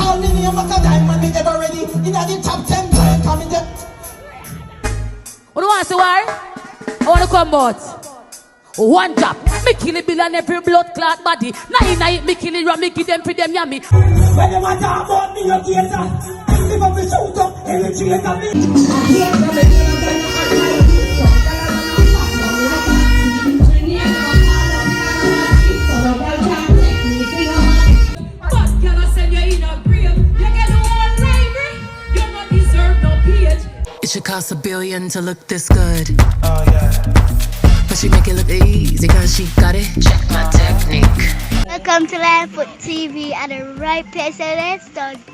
call me name like a diamond, me ever ready. In the top 10, come in the... What do you want to say, why? I want to come out. One drop, me kill a bill and every blood clot body. Nine, me kill it, me give them for them yummy. When you want to talk about me, you get that. If I shoot up, energy is a bit. It should cost $1 billion to look this good. Oh yeah. But she make it look easy cause she got it. Check my technique. Welcome to Lion Foot TV at the right place and let's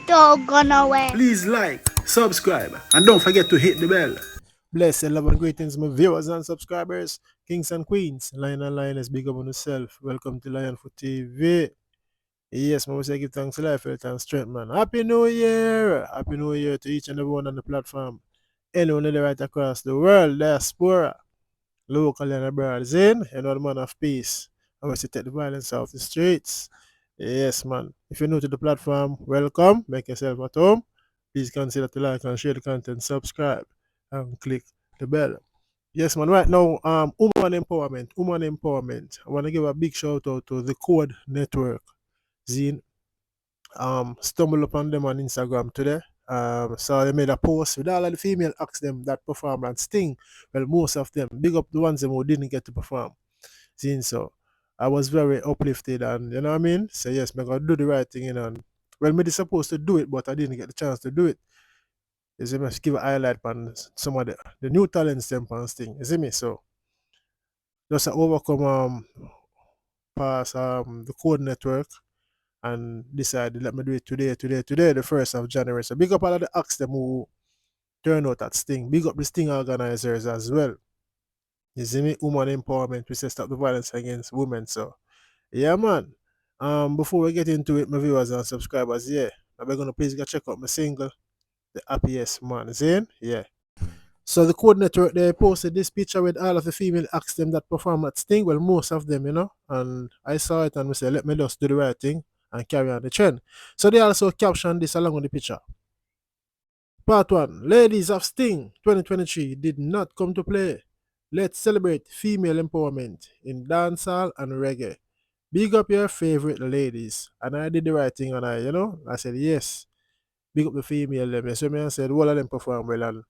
don't go nowhere. Please like, subscribe, and don't forget to hit the bell. Bless and love and greetings, my viewers and subscribers, kings and queens, lion and lioness, big up on yourself. Welcome to Lion Foot TV. Yes, man, we say give thanks to life, health, and strength, man. Happy New Year! Happy New Year to each and everyone on the platform. Anyone right across the world, diaspora, local and abroad, Zane, and all man of peace. I want to take the violence off the streets. Yes, man. If you're new to the platform, welcome. Make yourself at home. Please consider to like and share the content, subscribe, and click the bell. Yes, man. Right now, woman empowerment. I want to give a big shout out to the Code Network. Zine, stumbled upon them on Instagram today. So they made a post with all of the female acts them that perform and Sting. Well, most of them. Big up the ones them who didn't get to perform. Zine, so I was very uplifted and you know what I mean? So yes, I'm gonna do the right thing, you know. Well, maybe supposed to do it, but I didn't get the chance to do it. You see me? Give a highlight on some of the new talents them and Sting. You see me? So just to overcome past the Code Network and decided let me do it today, the 1st of January. So big up all of the acts them who turn out at Sting. Big up the Sting organizers as well. You see me? Woman empowerment. We say stop the violence against women. So yeah, man. Before we get into it, my viewers and subscribers, yeah, I'm gonna please go check out my single, The Happiest Man. Zane? Yeah. So the Code Network, they posted this picture with all of the female acts them that perform at Sting. Well, most of them, you know. And I saw it and we said, let me just do the right thing and carry on the trend. So they also captioned this along with the picture. Part 1. Ladies of Sting 2023 did not come to play. Let's celebrate female empowerment in dancehall and reggae. Big up your favorite ladies. And I did the right thing and I said yes. Big up the female them. So I said all of them perform well and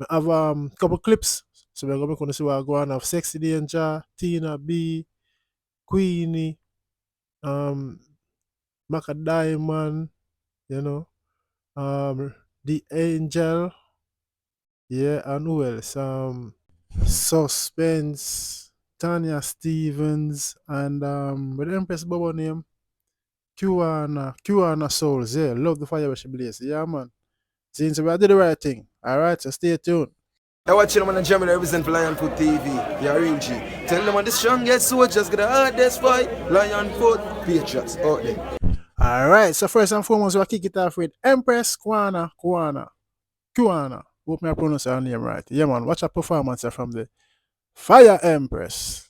I have a couple clips. So we're going to see what I go on of Sexy Danger, Tina B, Queenie, Maca Diamond, The Angel, yeah, and who else? Suspense, Tanya Stevens, and with the Empress Bubble name, Kiwana Souls, yeah, love the fire she blaze, yeah, man. Since we did the right thing, alright, so stay tuned. I watch them on the Germany represent for Lion Foot TV. You're real G. Tell them on the strongest soldiers get the hardest fight. Lion Foot Patriots out there. Alright, so first and foremost, we'll kick it off with Empress Kiwana. Hope I pronounce her name right. Yeah, man, watch a performance from the Fire Empress.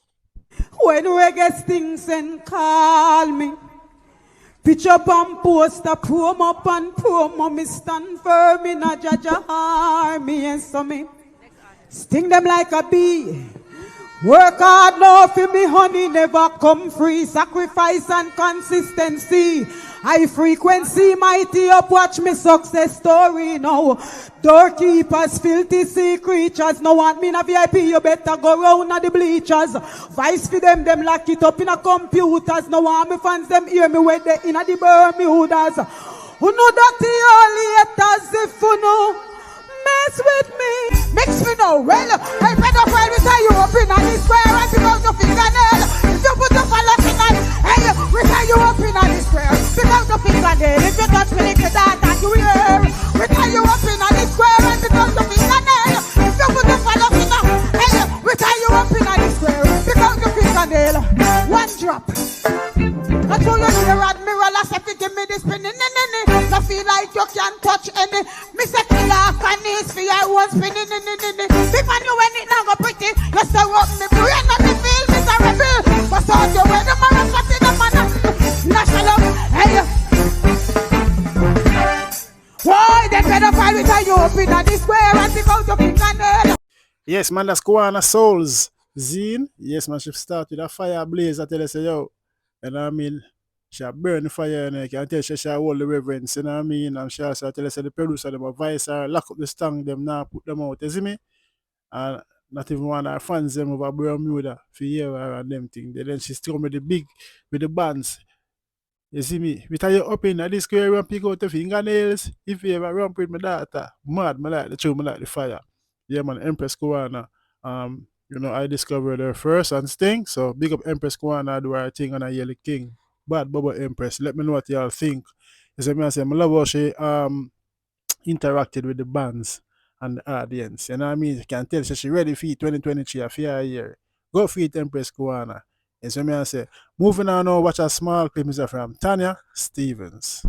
When reggae stings and call me, pitch up and poster, promo and promo, me stand firm in a Jaja army and so me sting them like a bee. Work hard now for me honey, never come free. Sacrifice and consistency. High frequency, mighty up, watch me success story now. Doorkeepers, filthy sea creatures. No want me in a VIP, you better go round at the bleachers. Vice for them lock it up in a computers. No want me fans, them hear me when they in a the Bermudas. Who know that the early haters if you know mess with me. Mix me now, well, I better find me tie you up in a square and pick out your fingernail. If you put up a lock in a, hey, we tie you up in a square. Pick out your fingernail. If you touch me like your daughter, you hear. We tie you up in a square and pick out your fingernail. If you put up a lock in a, hey, we tie you up in a square. Pick out your fingernail. One drop. I told you the admiral, I said, give me this spinning, I feel like you can't touch any. Me say, killer, can knees for your own spinning, If I knew when it now go pretty, you stir up me brain, not me feel miserable. But so you wear the man, fat in the man, national, hey. it a you up in the square and pick out your fingernail. Yes, man, that's Kuana Souls. Zine, yes, man, she start with a fire blaze. I tell her, say, yo, you know what I mean? She burn the fire and I can tell she hold the reverence, you know what I mean? And she also tell her, say, the producer, them advise her, lock up the tongue, them now put them out, you see me? And not even one of her fans, them over Bermuda, for hear her and them thing. Then she still with with the bands. You see me? We tell you up in this square and pick out the fingernails. If you ever ramp with my daughter, mad, me like the truth, me like the fire. Yeah, man, Empress Kuana. I discovered her first and Sting. So big up Empress Kuana, do her thing and I Yellow King. Bad Bubba Empress. Let me know what y'all think. You see me, I say, I love how she interacted with the bands and the audience. You know what I mean? You can tell she ready for 2023 a fair year. Go for it, Empress Kuana. And so I say, moving on now, watch a small clip is from Tanya Stevens.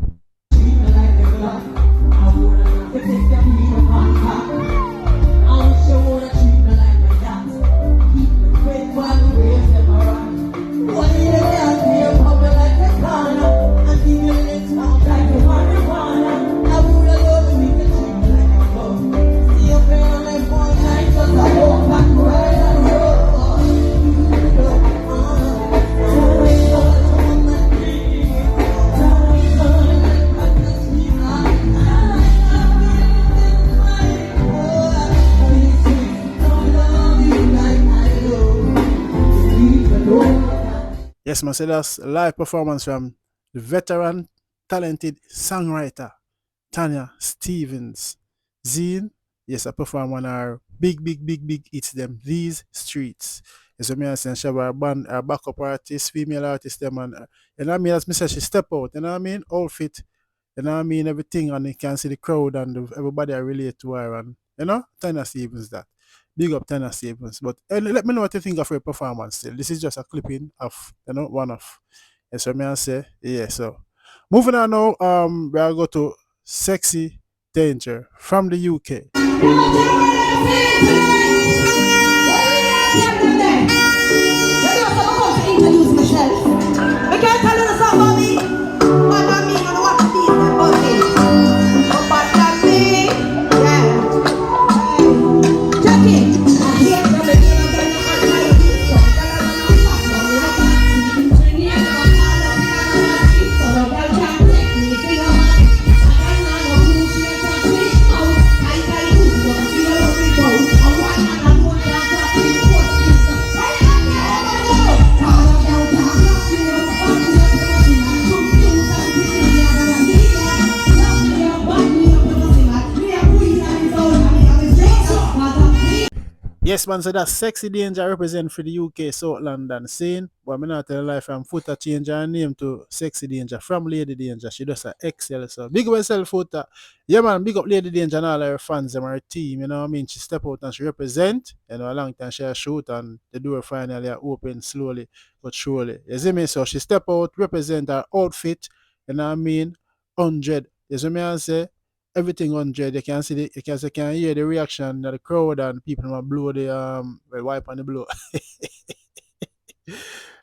Yes, man, so that's a live performance from the veteran, talented songwriter, Tanya Stevens. Zine, yes, I perform on our big hits them, These Streets. Yes, me and she have our band, our backup artist, female artist, them, and you know what I mean, as me say, she step out, you know what I mean, outfit, you know what I mean, everything, and you can see the crowd and everybody I relate to her, and you know, Tanya Stevens that. Big up Tanya Stevens. But let me know what you think of her performance still. This is just a clipping of, one of. And so me I say, yeah, so. Moving on now, we'll go to Sexy Danger from the UK. Introduce myself. I can't tell you the song about me. What I mean, I want to be about me. But that me, yeah. Jackie, I hear the radio and I like it. So Yes, man, so that's Sexy Danger represent for the UK South London scene. But I'm not telling lie from Footer change her name to Sexy Danger from Lady Danger. She does a excel. So big up yourself, Footer. Yeah, man, big up Lady Danger and all her fans and her team. You know what I mean? She step out and she represent. You know, a long time she a shoot and the door finally open slowly but surely. You see me? So she step out, represent her outfit. You know what I mean? 100. You see me? I say? Everything 100. You can see you can hear the reaction of the crowd and people will blow the wipe on the blow.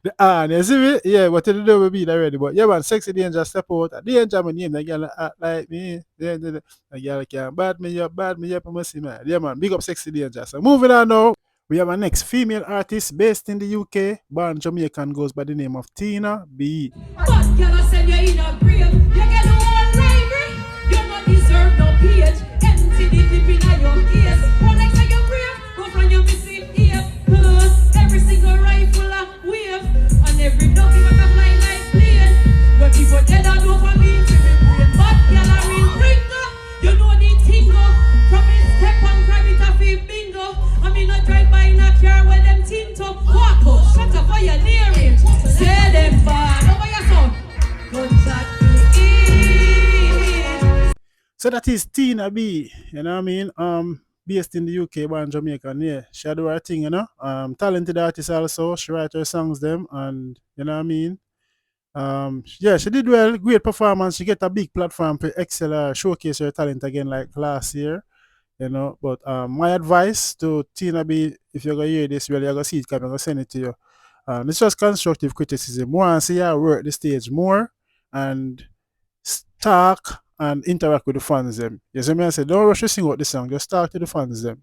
The you see me? Yeah, what you do will be already. But yeah, man, Sexy Danger step out. Danger my name, the girl act like me. The girl can bad me up, I must see man. Yeah, man, big up Sexy Danger. So moving on now. We have our next female artist based in the UK, born Jamaican, goes by the name of Tina B. But can I send you in a grave? You get no one library. You not deserve no page. Empty the dip in your case. One next to your grave, go from your missing ear. Every single rifle a wave, and every dog you want to fly like plane. When people dead and over me to be brain. But can I ring bringer? You know the tingo. From his step and grab it off his bingo. I mean not drive by in a car with them tint up. Walk up, shut up for your near it. Say them bad. Over your son. Gunshot to eat. So that is Tina B, you know what I mean? Based in the UK, born Jamaican, yeah. She do her thing, you know. Talented artist also. She write her songs them and you know what I mean? Yeah, she did well, great performance. She get a big platform to excel showcase her talent again like last year. You know, but my advice to Tina B, if you're gonna hear this, well, you're gonna see it coming, I'm gonna send it to you. It's just constructive criticism. More and see her work the stage more and talk and interact with the fans them. You see me I say, don't rush to sing out the song, just talk to the fans them.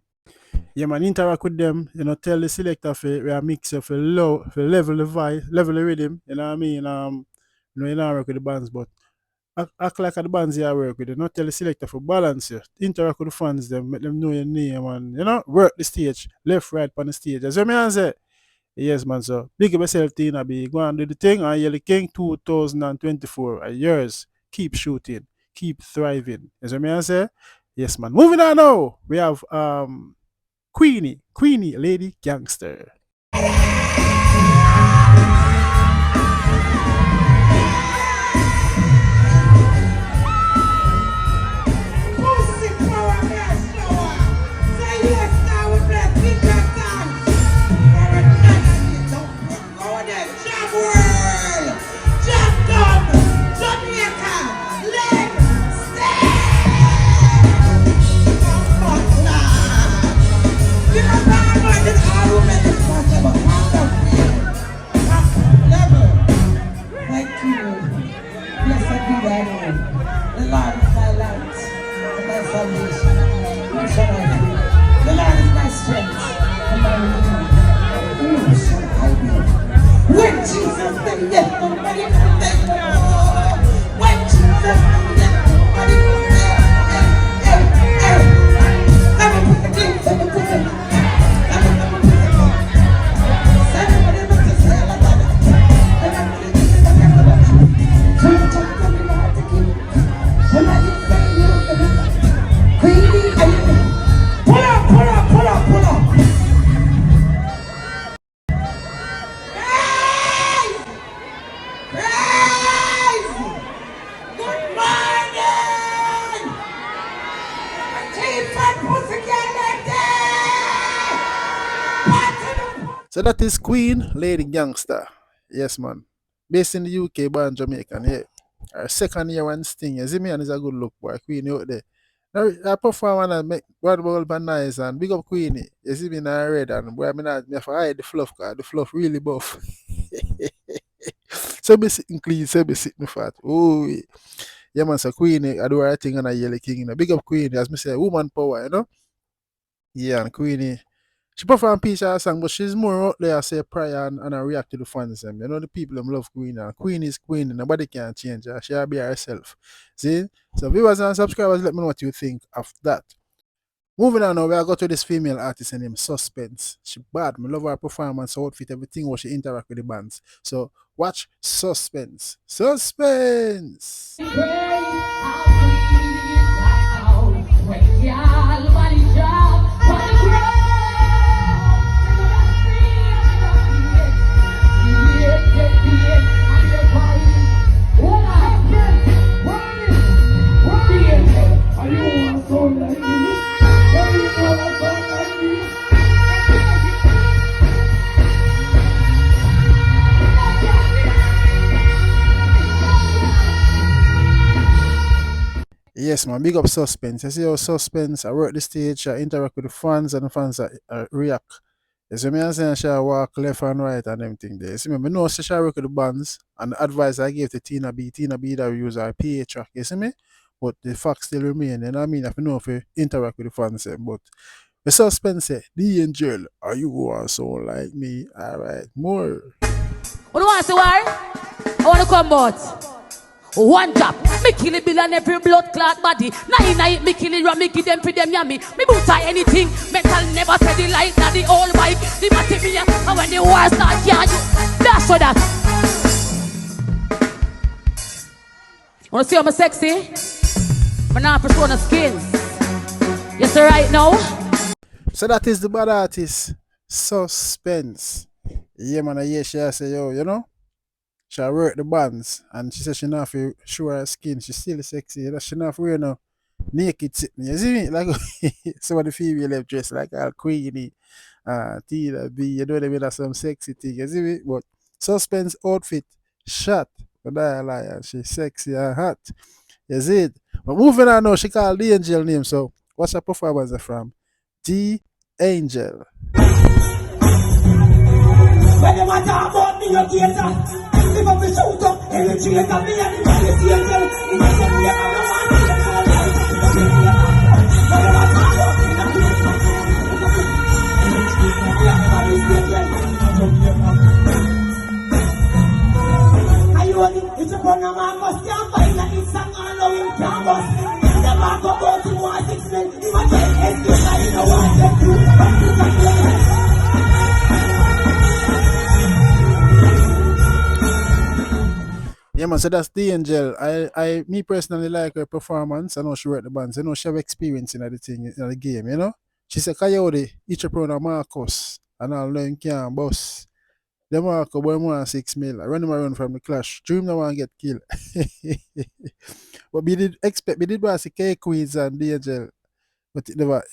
Yeah man, interact with them, tell the selector for mix for low, for level the vibe, level the rhythm, you know what I mean? You don't work with the bands, but act like the bands you work with. Not tell the selector for balance you. Interact with the fans them, make them know your name and work the stage, left, right on the stage. As me I say, yes man, so big up yourself Tina B. Go and do the thing and Yelly King 2024. Yours. Keep shooting, keep thriving. As me I say, yes man. Moving on now. We have Queenie, Lady Gangster. So that is Queen Lady Gangster. Yes, man. Based in the UK, born Jamaican, yeah. Her second year one sting. You see me, and it's a good look, boy. Queen out there. Now, I perform and I make one ball by nice and big up Queenie. You see me in a red and boy, I mean, I have to hide the fluff, because the fluff really buff. So be sitting clean, so be sitting fat. Oh, yeah, man. So Queenie, I do her thing and I yell king. Big up Queenie, as me say, woman power, Yeah, and Queenie. She perform piece of song, but she's more out there, say prayer and I react to the fans. The people them love Queen. And Queen is Queen, and nobody can change her. She'll be herself. See? So viewers and subscribers, let me know what you think of that. Moving on now, we are go to this female artist named Suspense. She bad. I love her performance, outfit, everything where she interact with the bands. So watch Suspense. Suspense! Yes, man, big up Suspense. I see how Suspense, I work the stage, I interact with the fans, and the fans react. You see me, I say she walk left and right and everything there. You see me, I know she work with the bands, and the advice I gave to Tina B that we use our PA track, you see me? But the fact still remain, you know what I mean? If you know if you interact with the fans, but the Suspense say, the angel, are you also like me? Alright, more. What do you want to say, why? I want to come out. One drop, me kill it bill and every blood clot body. Nine, me kill it ram, me give them for them yummy. Me boot tie anything, metal never steady like that. The old bike, the material, and when the war start, yeah, that's for that. Wanna see how I'm sexy? I'm not persona skins. Yes, sir, right now. So that is the bad artist, Suspense. Yeah, man, I she say, yo, she work the bands and she said she not to show her skin. She's still sexy. She not wear no naked sitting. You see me? Like some of the female left dressed like all Queenie, Tina B, you know they mean that's some sexy thing. You see me? But Suspense outfit shot. But I lie, and she's sexy and hot. You see it? But moving on now, she called the angel name. So what's her performance from? The Angel. When you want to talk about me, you cater. If I'm a shoot up, energy, you got me and the angel. man, so that's the angel. Me personally like her performance. I know she wrote the bands. I know she have experience in the thing, in the game, you know. She said, Coyote, each pronoun Marcus, and I'll learn can boss. The Marco boy more 6 mil. I run him around from the clash. Dream no one get killed. But we did expect, we did was K Queens and the angel. But it never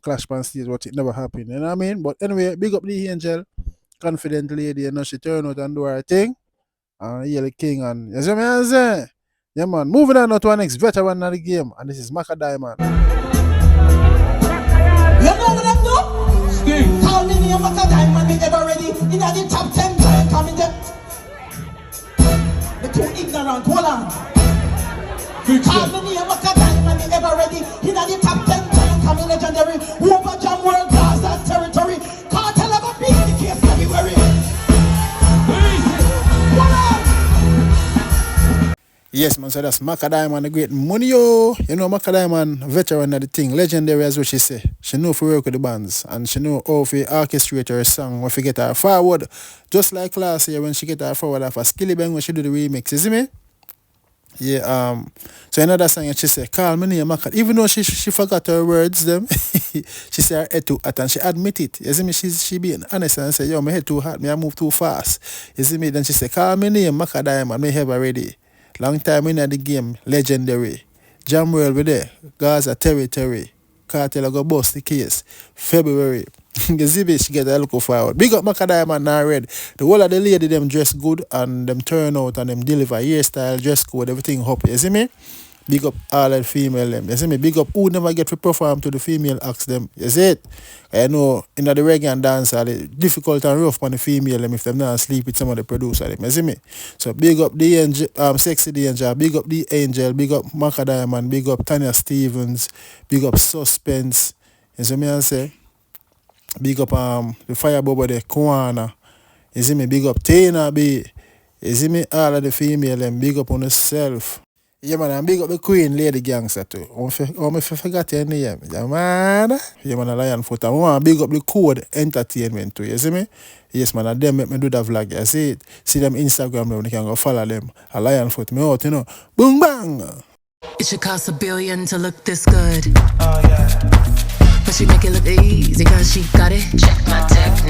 clash on stage, but it never happened. You know what I mean? But anyway, big up the angel, confident lady, you know, she turn out and do her thing. And Yellow King and you see what I'm saying? Yeah man, moving on now to our next veteran of the game, and this is Macca Diamond. You know what I'm doing? Call me name Macca Diamond, me ever ready. In the top 10, coming there. The too ignorant, hold on. Call me name Macca Diamond, me ever ready. In the top 10, coming legendary. Over Jam World Class, that territory. Cartel of a beat, the case February. Yes, man, so that's Macca Diamond, the great money, yo. You know, Macca Diamond, veteran of the thing, legendary as what she say. She know for work with the bands, and she know how to orchestrate her song when she get her forward. Just like last year when she get her forward off a Skilly Bang when she do the remix, you see me? Yeah, so another song she say, call me name Macca. Even though she forgot her words, them, she say her head too hot, and she admit it. You see me? She being honest and say, yo, my head too hot, me I move too fast. You see me? Then she say, call me name Macca Diamond, me have already. Long time in the game, legendary. Jam World with there, Gaza territory. Cartel go bust the case. February. You see me, she get a look forward. Big up Macca Diamond now red. The whole of the lady them dress good and them turn out and them deliver hairstyle, dress code, everything up. You see me? Big up all the female them. You see me? Big up who never get to perform to the female acts them. You see it? I know in the reggae and dance it's difficult and rough on the female them if them not sleep with some of the producer them. You see me? So big up the angel, Sexy the Angel, big up the Angel, big up Macca Diamond, big up Tanya Stevens, big up Suspense. You see me I say? Big up the fire bubble the Kwana. You see me? Big up Tina B. You see me? All of the female them big up on yourself. Yeah man, and big up the Queen Lady Gangster too. I forgot your name. Yeah man. Yeah man, a Lion Foot. And I want to big up the Code Entertainment too. You see me? Yes man, and them make me do that vlog. You see it? See them Instagram now, you can go follow them. A Lion Foot me out, you know. Boom bang! It should cost $1 billion to look this good. Oh yeah. But she make it look easy cause she got it. Check my technique.